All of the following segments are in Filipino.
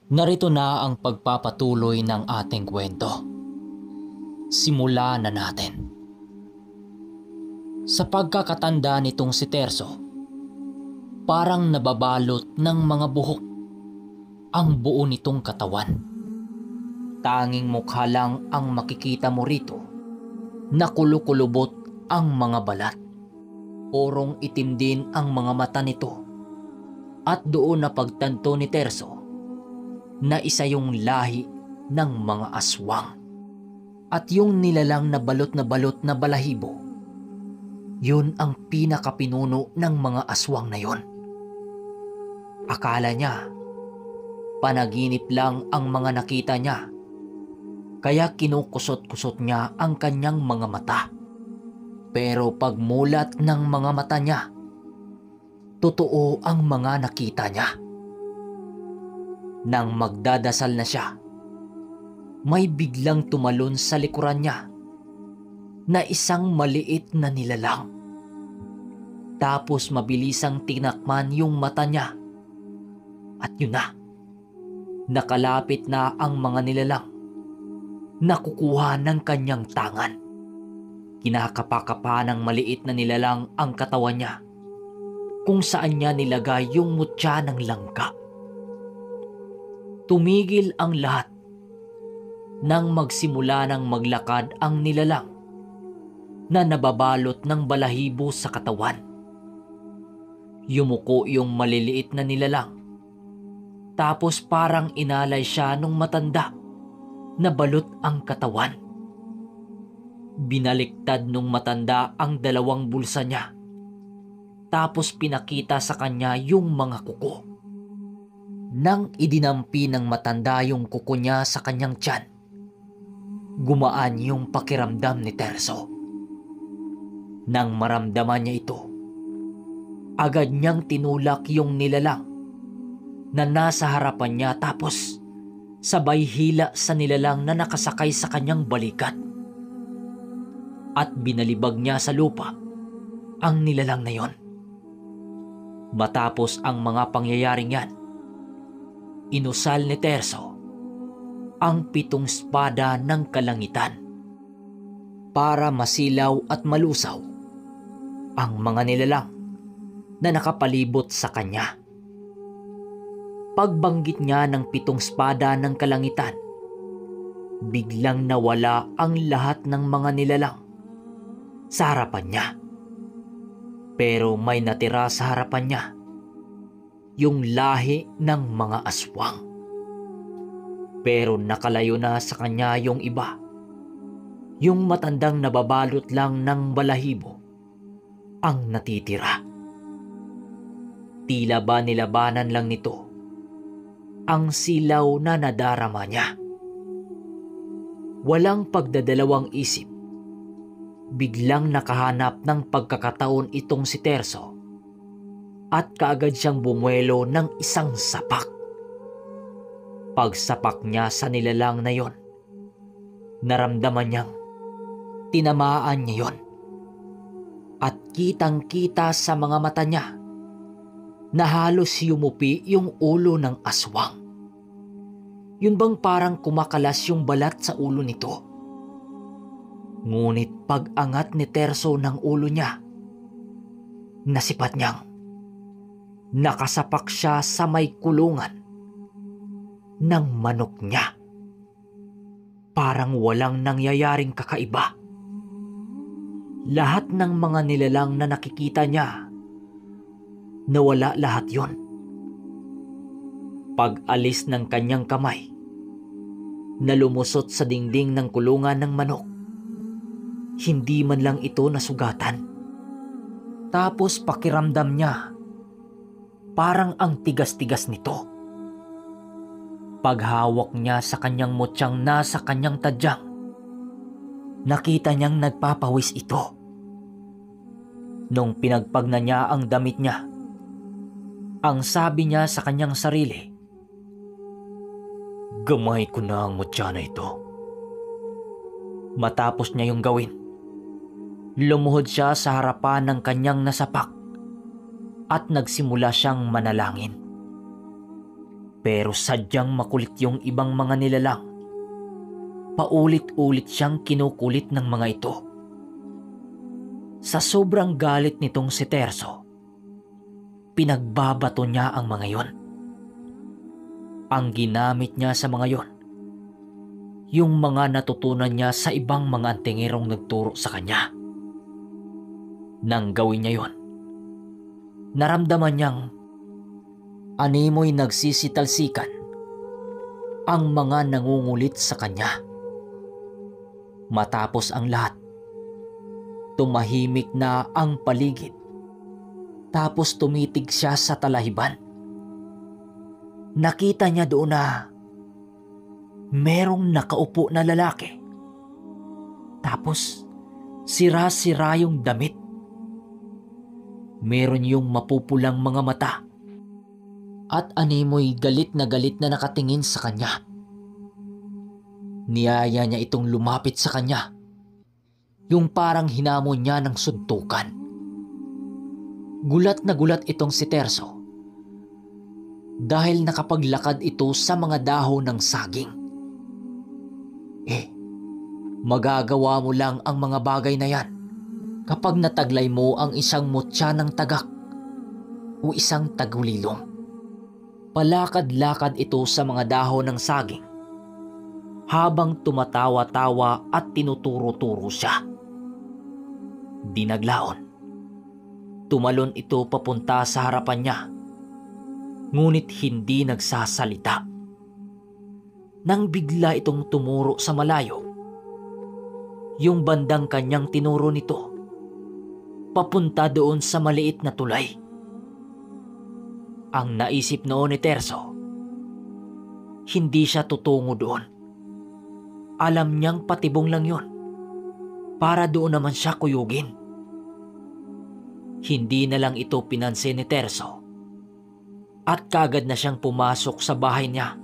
Narito na ang pagpapatuloy ng ating kwento. Simulan na natin. Sa pagkakatanda nitong si Terso, parang nababalot ng mga buhok ang buo nitong katawan. Tanging mukha lang ang makikita mo rito na kulukulubot ang mga balat. Orong itim din ang mga mata nito at doon napagtanto ni Terso na isa yung lahi ng mga aswang. At yung nilalang na balot na balahibo, yun ang pinakapinuno ng mga aswang na yon. Akala niya, panaginip lang ang mga nakita niya, kaya kinukusot-kusot niya ang kanyang mga mata. Pero pagmulat ng mga mata niya, totoo ang mga nakita niya. Nang magdadasal na siya, may biglang tumalon sa likuran niya na isang maliit na nilalang. Tapos mabilisang tinakman yung mata niya. At yun na, nakalapit na ang mga nilalang. Nakukuha ng kanyang tangan. Kinakapa-kapa ng maliit na nilalang ang katawan niya, kung saan niya nilagay yung mutya ng langka. Tumigil ang lahat nang magsimula ng maglakad ang nilalang na nababalot ng balahibo sa katawan. Yumuko yung maliliit na nilalang, tapos parang inalay siya nung matanda na balot ang katawan. Binaliktad nung matanda ang dalawang bulsa niya, tapos pinakita sa kanya yung mga kuko. Nang idinampi ng matanda yung kuko niya sa kanyang tiyan, gumaan yung pakiramdam ni Terso. Nang maramdaman niya ito, agad niyang tinulak yung nilalang na nasa harapan niya, tapos sabay hila sa nilalang na nakasakay sa kanyang balikat. At binalibag niya sa lupa ang nilalang na yon. Matapos ang mga pangyayaring yan, inusal ni Terso ang 7 espada ng kalangitan para masilaw at malusaw ang mga nilalang na nakapalibot sa kanya. Pagbanggit niya ng 7 espada ng kalangitan, biglang nawala ang lahat ng mga nilalang sa harapan niya. Pero may natira sa harapan niya, yung lahi ng mga aswang. Pero nakalayo na sa kanya yung iba, yung matandang nababalot lang ng balahibo ang natitira. Tila ba nilabanan lang nito ang silaw na nadarama niya. Walang pagdadalawang isip, biglang nakahanap ng pagkakataon itong si Terso at kaagad siyang bumuelo ng isang sapak. Pagsapak niya sa nilalang na yon, naramdaman niyang tinamaan niya yon. At kitang-kita sa mga mata niya na halos yumupi yung ulo ng aswang. Yun bang parang kumakalas yung balat sa ulo nito? Ngunit pag-angat ni Terso ng ulo niya, nasipat niyang nakasapak siya sa may kulungan ng manok niya. Parang walang nangyayaring kakaiba. Lahat ng mga nilalang na nakikita niya, nawala lahat yon. Pag-alis ng kanyang kamay na lumusot sa dingding ng kulungan ng manok, hindi man lang ito nasugatan. Tapos pakiramdam niya, parang ang tigas-tigas nito. Paghawak niya sa kanyang mutyang nasa kanyang tadyang, nakita niyang nagpapawis ito. Nung pinagpag na niya ang damit niya, ang sabi niya sa kanyang sarili, "Gamay ko na ang mutya na ito." Matapos niya yung gawin, lumuhod siya sa harapan ng kanyang nasapak at nagsimula siyang manalangin. Pero sadyang makulit yung ibang mga nilalang. Paulit-ulit siyang kinukulit ng mga ito. Sa sobrang galit nitong si Terso, pinagbabato niya ang mga yon. Ang ginamit niya sa mga yon, yung mga natutunan niya sa ibang mga antingerong nagturo sa kanya. Nang gawin niya yon, naramdaman niyang animoy nagsisitalsikan ang mga nangungulit sa kanya. Matapos ang lahat, tumahimik na ang paligid. Tapos tumitig siya sa talahiban. Nakita niya doon na merong nakaupo na lalaki. Tapos sira-sira yung damit. Meron yung mapupulang mga mata. At animoy galit na nakatingin sa kanya. Niyaya niya itong lumapit sa kanya. Yung parang hinamon niya ng suntukan. Gulat na gulat itong si Terso dahil nakapaglakad ito sa mga dahon ng saging. Magagawa mo lang ang mga bagay na yan kapag nataglay mo ang isang mutya ng tagak o isang tagulilong. Palakad-lakad ito sa mga dahon ng saging habang tumatawa-tawa at tinuturo-turo siya. Dinaglaon. Tumalon ito papunta sa harapan niya, ngunit hindi nagsasalita. Nang bigla itong tumuro sa malayo, yung bandang kanyang tinuro nito, papunta doon sa maliit na tulay. Ang naisip noon ni Terso, hindi siya tutungo doon. Alam niyang patibong lang yun, para doon naman siya kuyugin. Hindi na lang ito pinansin ni Terso at kagad na siyang pumasok sa bahay niya,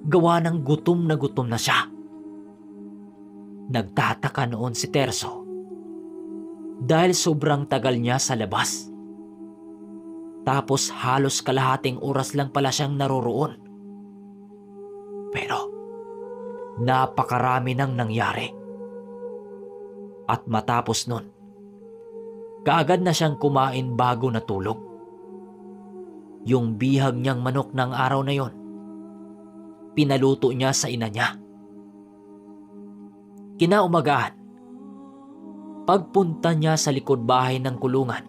gawa ng gutom na siya. Nagtataka noon si Terso dahil sobrang tagal niya sa labas. Tapos halos kalahating oras lang pala siyang naroroon. Pero napakarami nang nangyari. At matapos nun, kaagad na siyang kumain bago natulog. Yung bihag niyang manok ng araw na yon, pinaluto niya sa ina niya. Kinaumagahan, pagpunta niya sa likod bahay ng kulungan,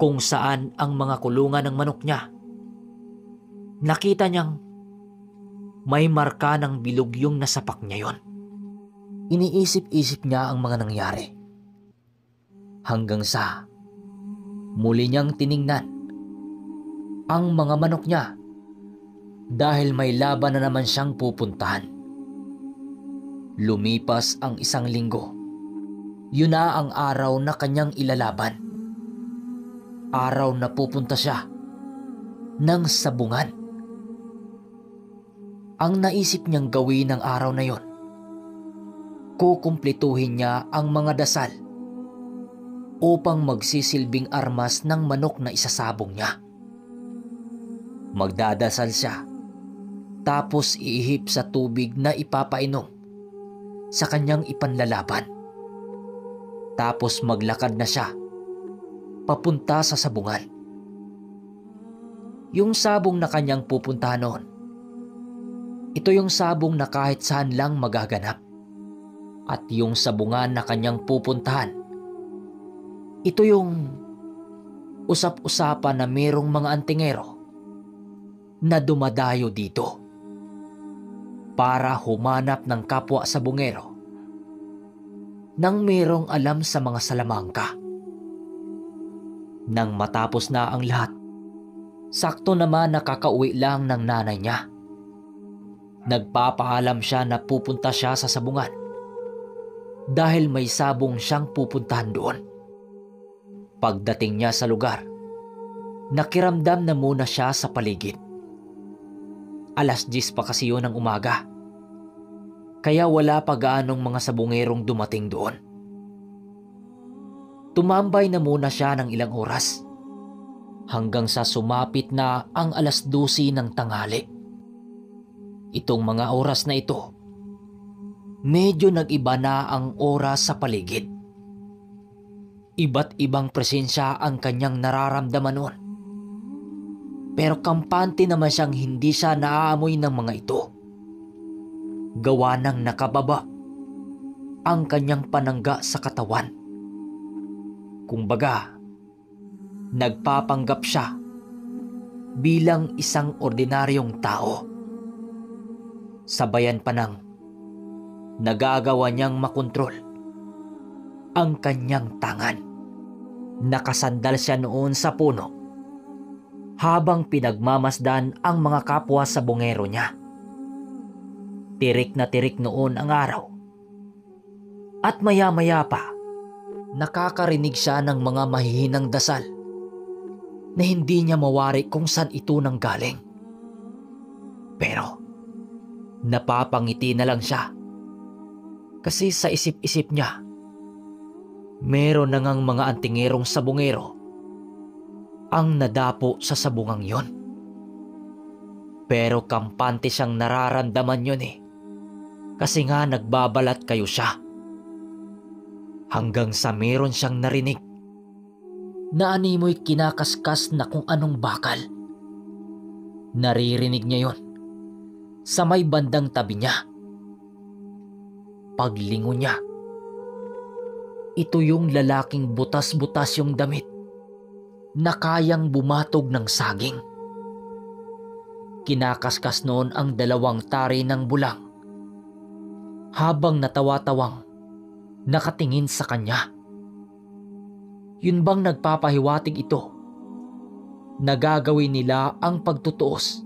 kung saan ang mga kulungan ng manok niya, nakita niyang may marka ng bilog yung nasapak niya yon. Iniisip-isip niya ang mga nangyari. Hanggang sa muli niyang tiningnan ang mga manok niya dahil may laban na naman siyang pupuntahan. Lumipas ang 1 linggo. Yun na ang araw na kanyang ilalaban. Araw na pupunta siya ng sabungan. Ang naisip niyang gawin ng araw na yon, kukumpletuhin niya ang mga dasal upang magsisilbing armas ng manok na isasabong niya. Magdadasal siya, tapos iihip sa tubig na ipapainom sa kanyang ipanlalaban. Tapos maglakad na siya papunta sa sabungan. Yung sabong na kanyang pupuntahan noon, ito yung sabong na kahit saan lang magaganap. At yung sabungan na kanyang pupuntahan, ito yung usap-usapan na merong mga antingero na dumadayo dito para humanap ng kapwa sabungero nang merong alam sa mga salamangka. Nang matapos na ang lahat, sakto naman nakakauwi lang ng nanay niya. Nagpapaalam siya na pupunta siya sa sabungan dahil may sabong siyang pupuntahan doon. Pagdating niya sa lugar, nakiramdam na muna siya sa paligid. 10:00 pa kasi yun ng umaga, kaya wala pa gaanong mga sabungerong dumating doon. Tumambay na muna siya ng ilang oras hanggang sa sumapit na ang 12:00 ng tanghali. Itong mga oras na ito, medyo nag-iba na ang oras sa paligid. Iba't ibang presensya ang kanyang nararamdaman noon. Pero kampante naman siyang hindi siya naaamoy ng mga ito. Gawa ng nakababa ang kanyang panangga sa katawan. Kumbaga, nagpapanggap siya bilang isang ordinaryong tao. Sabayan pa ng nagagawa niyang makontrol ang kanyang tangan. Nakasandal siya noon sa puno habang pinagmamasdan ang mga kapwa sa bungero niya. Tirik na tirik noon ang araw. At maya-maya pa, nakakarinig siya ng mga mahihinang dasal na hindi niya mawari kung saan ito nanggaling. Pero napapangiti na lang siya kasi sa isip-isip niya, meron na ngang mga antingerong sabungero ang nadapo sa sabungang yon. Pero kampante siyang nararamdaman yun kasi nga nagbabalat kayo siya. Hanggang sa meron siyang narinig na animoy kinakaskas na kung anong bakal. Naririnig niya yon sa may bandang tabi niya. Paglingon niya, ito yung lalaking butas-butas yung damit na kayang bumatog ng saging. Kinakaskas noon ang 2 tari ng bulang habang natawa-tawang nakatingin sa kanya. Yun bang nagpapahiwatig ito? Nagagawin nila ang pagtutuos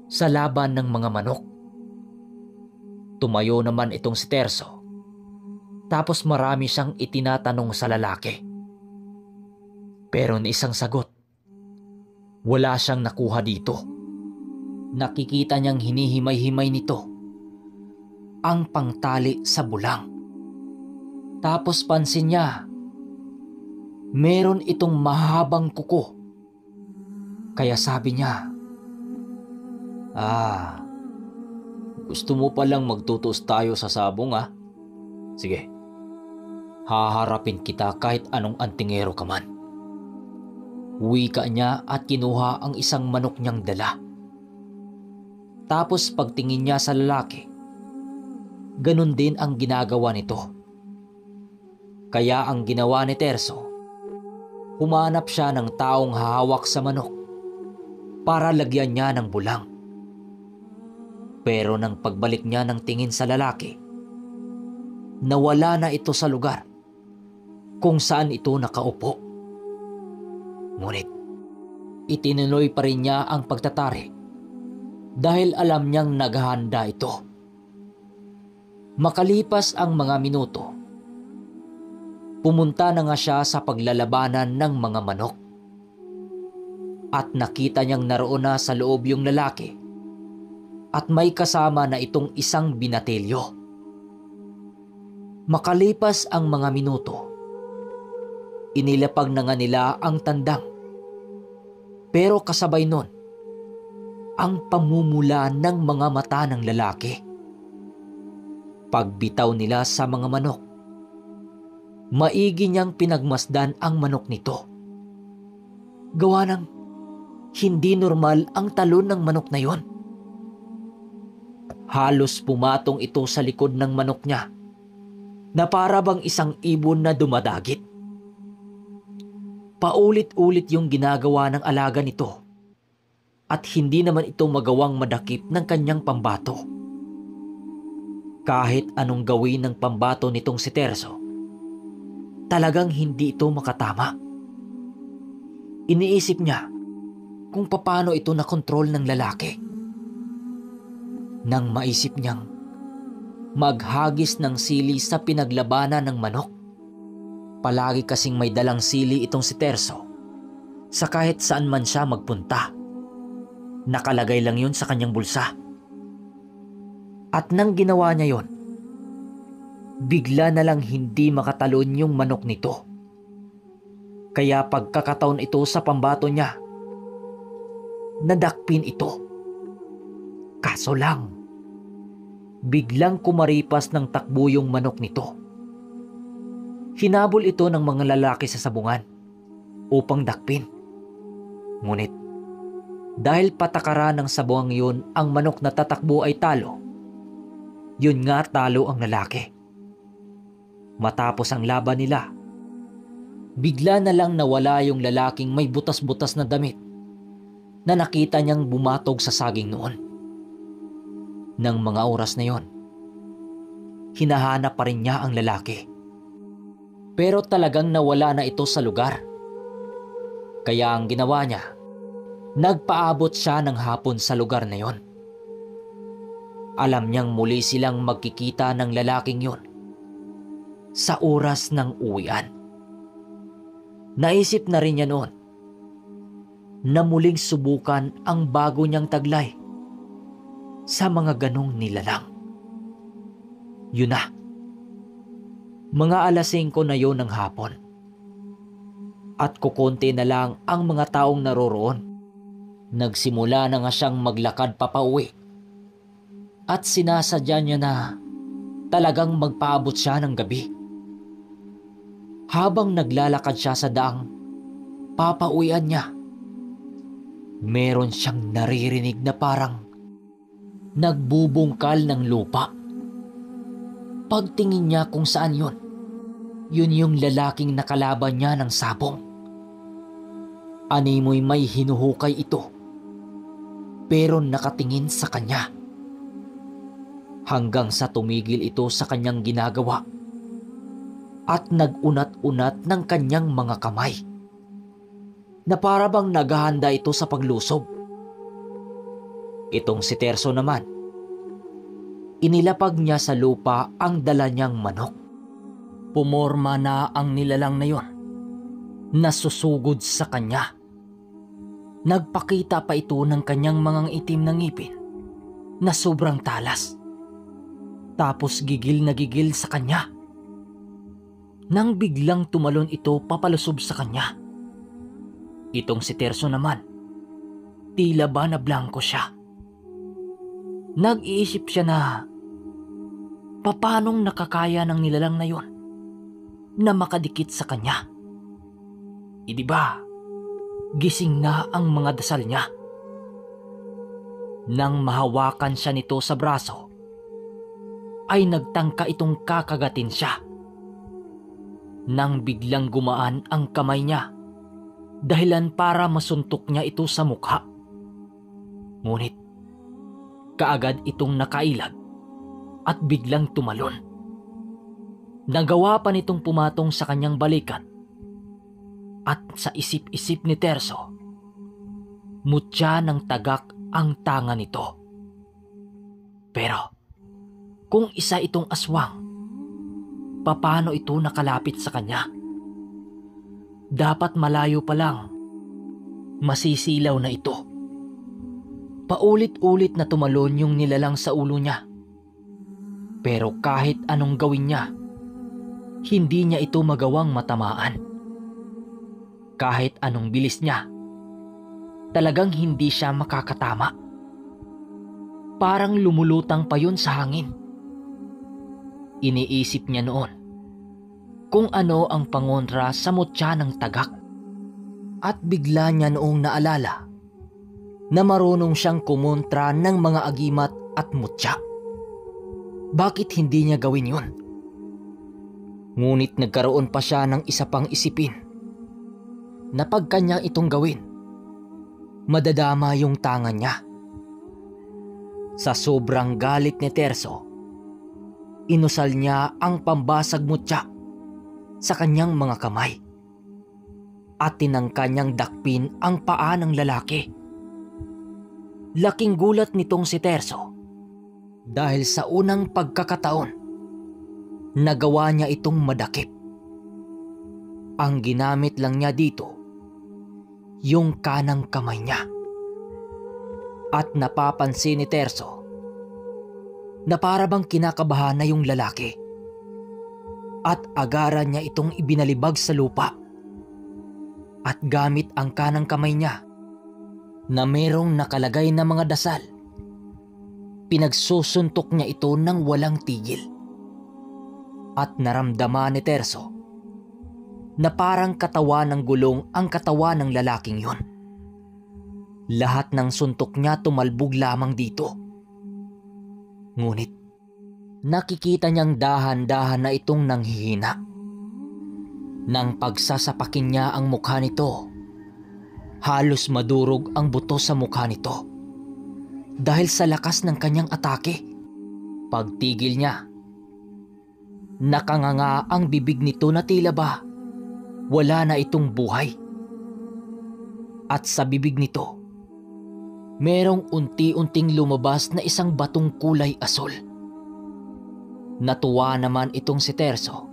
sa laban ng mga manok. Tumayo naman itong si Terso. Tapos marami siyang itinatanong sa lalaki. Pero ni isang sagot, wala siyang nakuha dito. Nakikita niyang hinihimay-himay nito ang pangtali sa bulang. Tapos pansin niya, meron itong mahabang kuko. Kaya sabi niya, gusto mo palang magtutuos tayo sa sabong Sige, haharapin kita kahit anong antingero ka man. Wika niya at kinuha ang isang manok niyang dala. Tapos pagtingin niya sa lalaki, ganun din ang ginagawa nito. Kaya ang ginawa ni Terso, humanap siya ng taong hahawak sa manok para lagyan niya ng bulang. Pero nang pagbalik niya ng tingin sa lalaki, nawala na ito sa lugar kung saan ito nakaupo. Ngunit itinuloy pa rin niya ang pagtatari dahil alam niyang naghahanda ito. Makalipas ang mga minuto, pumunta na nga siya sa paglalabanan ng mga manok. At nakita niyang naroon na sa loob yung lalaki at may kasama na itong isang binatilyo. Makalipas ang mga minuto, inilapag na nga nila ang tandang. Pero kasabay nun, ang pamumula ng mga mata ng lalaki. Pagbitaw nila sa mga manok, maigi niyang pinagmasdan ang manok nito. Gawa ng hindi normal ang talon ng manok na yon. Halos pumatong ito sa likod ng manok niya na para bang isang ibon na dumadagit. Paulit-ulit yung ginagawa ng alaga nito at hindi naman ito magawang madakip ng kanyang pambato. Kahit anong gawin ng pambato nitong si Terso, talagang hindi ito makatama. Iniisip niya kung paano ito nakontrol ng lalaki. Nang maisip niyang maghagis ng sili sa pinaglabanan ng manok. Palagi kasing may dalang sili itong si Terso sa kahit saan man siya magpunta. Nakalagay lang yun sa kanyang bulsa. At nang ginawa niya yon, bigla na lang hindi makatalon yung manok nito. Kaya pagkakataon ito sa pambato niya, nadakpin ito. Kaso lang, biglang kumaripas ng takbo yung manok nito. Hinabol ito ng mga lalaki sa sabungan upang dakpin. Ngunit dahil patakaran ng sabungang yun ang manok na tatakbo ay talo, yun nga talo ang lalaki. Matapos ang laban nila, bigla na lang nawala yung lalaking may butas-butas na damit na nakita niyang bumatog sa saging noon. Nang mga oras na yon, hinahanap pa rin niya ang lalaki. Pero talagang nawala na ito sa lugar. Kaya ang ginawa niya, nagpaabot siya ng hapon sa lugar na yon. Alam niyang muli silang magkikita ng lalaking yon sa oras ng uwian. Naisip na rin niya noon na muling subukan ang bago niyang taglay sa mga ganong nilalang. Yun na. Mga alas 5 na yon ng hapon. At kukonti na lang ang mga taong naroroon. Nagsimula na nga siyang maglakad papauwi. At sinasadya niya na talagang magpaabot siya ng gabi. Habang naglalakad siya sa daang papauwian niya, meron siyang naririnig na parang nagbubungkal ng lupa. Pagtingin niya kung saan yun yung lalaking nakalaban niya ng sabong. Animoy may hinuhukay ito, pero nakatingin sa kanya. Hanggang sa tumigil ito sa kanyang ginagawa at nag-unat-unat ng kanyang mga kamay na para bang naghahanda ito sa paglusob. Itong si Terso naman, inilapag niya sa lupa ang dala niyang manok. Pumorma na ang nilalang na yon, nasusugod sa kanya. Nagpakita pa ito ng kanyang mga itim na ngipin na sobrang talas. Tapos gigil na gigil sa kanya. Nang biglang tumalon ito papalusob sa kanya. Itong si Terso naman, tila ba na blanko siya. Nag-iisip siya na papanong nakakaya ng nilalang na yon na makadikit sa kanya. Di ba, gising na ang mga dasal niya. Nang mahawakan siya nito sa braso, ay nagtangka itong kakagatin siya. Nang biglang gumaan ang kamay niya, dahilan para masuntok niya ito sa mukha. Ngunit, kaagad itong nakailag at biglang tumalon. Nagawa pa nitong pumatong sa kanyang balikan. At sa isip-isip ni Terso, mutya ng tagak ang tanga nito. Pero kung isa itong aswang, paano ito nakalapit sa kanya? Dapat malayo pa lang, masisilaw na ito. Paulit-ulit na tumalon yung nilalang sa ulo niya. Pero kahit anong gawin niya, hindi niya ito magawang matamaan. Kahit anong bilis niya, talagang hindi siya makakatama. Parang lumulutang pa yun sa hangin. Iniisip niya noon kung ano ang pangontra sa mutya ng tagak. At bigla niya noong naalala na marunong siyang kumontra ng mga agimat at mutya. Bakit hindi niya gawin yun? Ngunit nagkaroon pa siya ng isa pang isipin na pag kanya itong gawin, madadama yung tangan niya. Sa sobrang galit ni Terso, inusal niya ang pambasag mutya sa kanyang mga kamay at tinangka niyang dakpin ang paa ng lalaki. Laking gulat nitong si Terso dahil sa unang pagkakataon, nagawa niya itong madakip. Ang ginamit lang niya dito, yung kanang kamay niya. At napapansin ni Terso na para bang kinakabahan na yung lalaki. At agaran niya itong ibinalibag sa lupa. At gamit ang kanang kamay niya, na merong nakalagay na mga dasal. Pinagsusuntok niya ito ng walang tigil. At naramdaman ni Terso na parang katawan ng gulong ang katawan ng lalaking yon. Lahat ng suntok niya tumalbog lamang dito. Ngunit nakikita niyang dahan-dahan na itong nanghihina. Nang pagsasapakin niya ang mukha nito, halos madurog ang buto sa mukha nito dahil sa lakas ng kanyang atake. Pagtigil niya, nakanganga ang bibig nito na tila ba wala na itong buhay. At sa bibig nito, merong unti-unting lumabas na isang batong kulay asul. Natuwa naman itong si Terso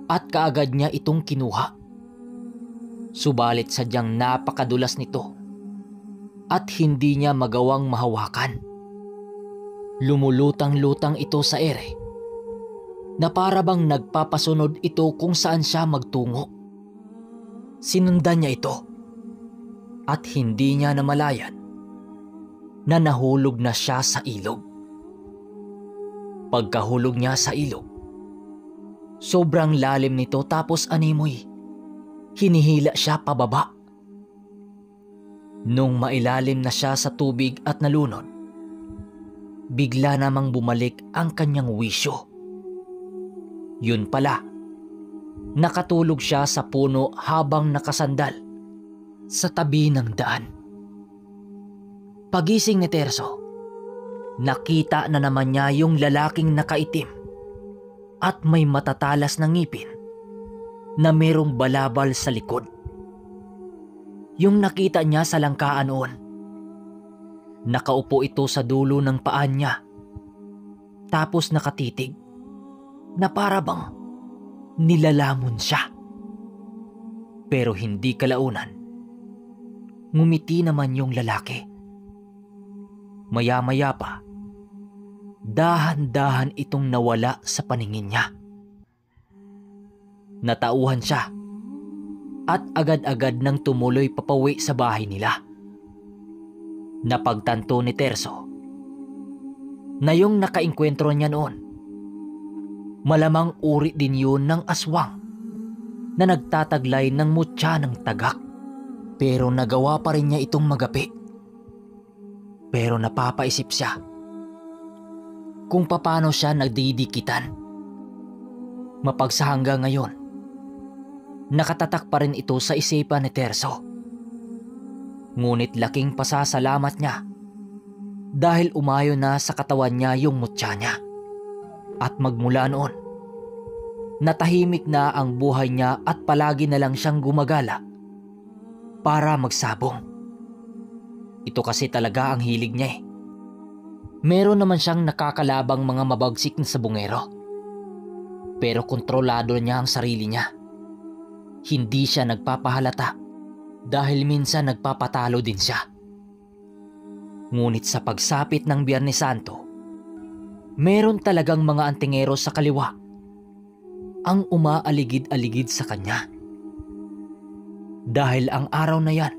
at kaagad niya itong kinuha. Subalit sadyang napakadulas nito at hindi niya magawang mahawakan. Lumulutang-lutang ito sa ere na para bang nagpapasunod ito kung saan siya magtungo. Sinundan niya ito at hindi niya namalayan na nahulog na siya sa ilog. Pagkahulog niya sa ilog, sobrang lalim nito tapos animoy, hinihila siya pababa. Nung mailalim na siya sa tubig at nalunod, bigla namang bumalik ang kanyang wisyo. Yun pala, nakatulog siya sa puno habang nakasandal sa tabi ng daan. Pagising ni Terso, nakita na naman niya yung lalaking nakaitim at may matatalas na ngipin na merong balabal sa likod. Yung nakita niya sa langkaan noon, nakaupo ito sa dulo ng paan niya tapos nakatitig na para bang nilalamon siya. Pero hindi kalaunan, ngumiti naman yung lalaki. Maya-maya pa, dahan-dahan itong nawala sa paningin niya. Natauhan siya at agad-agad nang tumuloy papawi sa bahay nila. Napagtanto ni Terso na yung nakainkwentro niya noon, malamang uri din yun ng aswang na nagtataglay ng mutya ng tagak. Pero nagawa pa rin niya itong magapi. Pero napapaisip siya kung paano siya nagdidikitan. Mapagsahanggang ngayon, nakatatak pa rin ito sa isipan ni Terso. Ngunit laking pasasalamat niya dahil umayo na sa katawan niya yung mutya niya. At magmula noon, natahimik na ang buhay niya at palagi na lang siyang gumagala para magsabong. Ito kasi talaga ang hilig niya eh. Meron naman siyang nakakalabang mga mabagsik na sabungero. Pero kontrolado niya ang sarili niya. Hindi siya nagpapahalata dahil minsan nagpapatalo din siya. Ngunit sa pagsapit ng Biyernes Santo, meron talagang mga antingero sa kaliwa ang umaaligid-aligid sa kanya. Dahil ang araw na yan,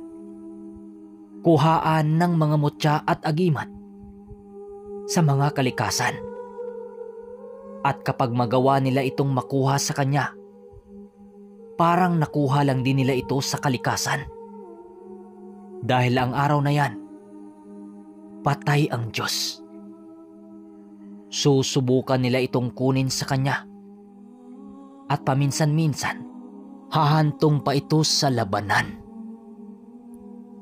kuhaan ng mga mutya at agimat sa mga kalikasan. At kapag magawa nila itong makuha sa kanya, parang nakuha lang din nila ito sa kalikasan. Dahil ang araw na yan, patay ang Diyos. Susubukan nila itong kunin sa kanya. At paminsan-minsan, hahantong pa ito sa labanan.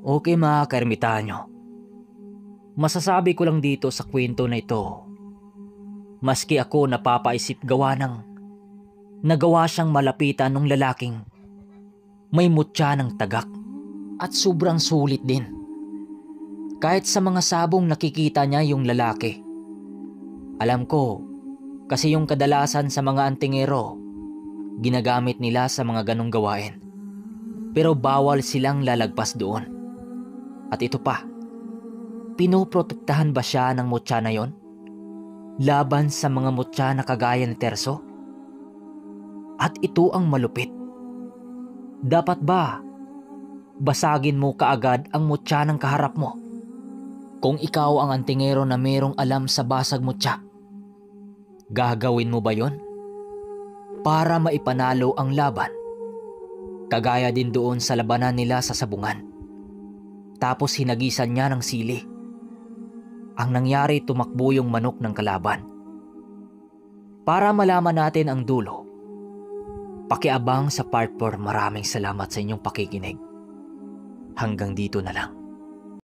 Okay mga kaermitanyo, masasabi ko lang dito sa kwento na ito, maski ako napapaisip gawa ng nagawa siyang malapitan ng lalaking may mutya ng tagak at sobrang sulit din. Kahit sa mga sabong nakikita niya yung lalaki. Alam ko, kasi yung kadalasan sa mga antingero, ginagamit nila sa mga ganong gawain. Pero bawal silang lalagpas doon. At ito pa, pinoprotektahan ba siya ng mutya na yon laban sa mga mutya na kagaya ni Terso? At ito ang malupit. Dapat ba basagin mo kaagad ang mutya ng kaharap mo. Kung ikaw ang antingero na merong alam sa basag mutya, gagawin mo ba yon para maipanalo ang laban? Kagaya din doon sa labanan nila sa sabungan. Tapos hinagisan niya ng sili. Ang nangyari, tumakbo yung manok ng kalaban. Para malaman natin ang dulo, pakiabang sa part 4. Maraming salamat sa inyong pakikinig. Hanggang dito na lang.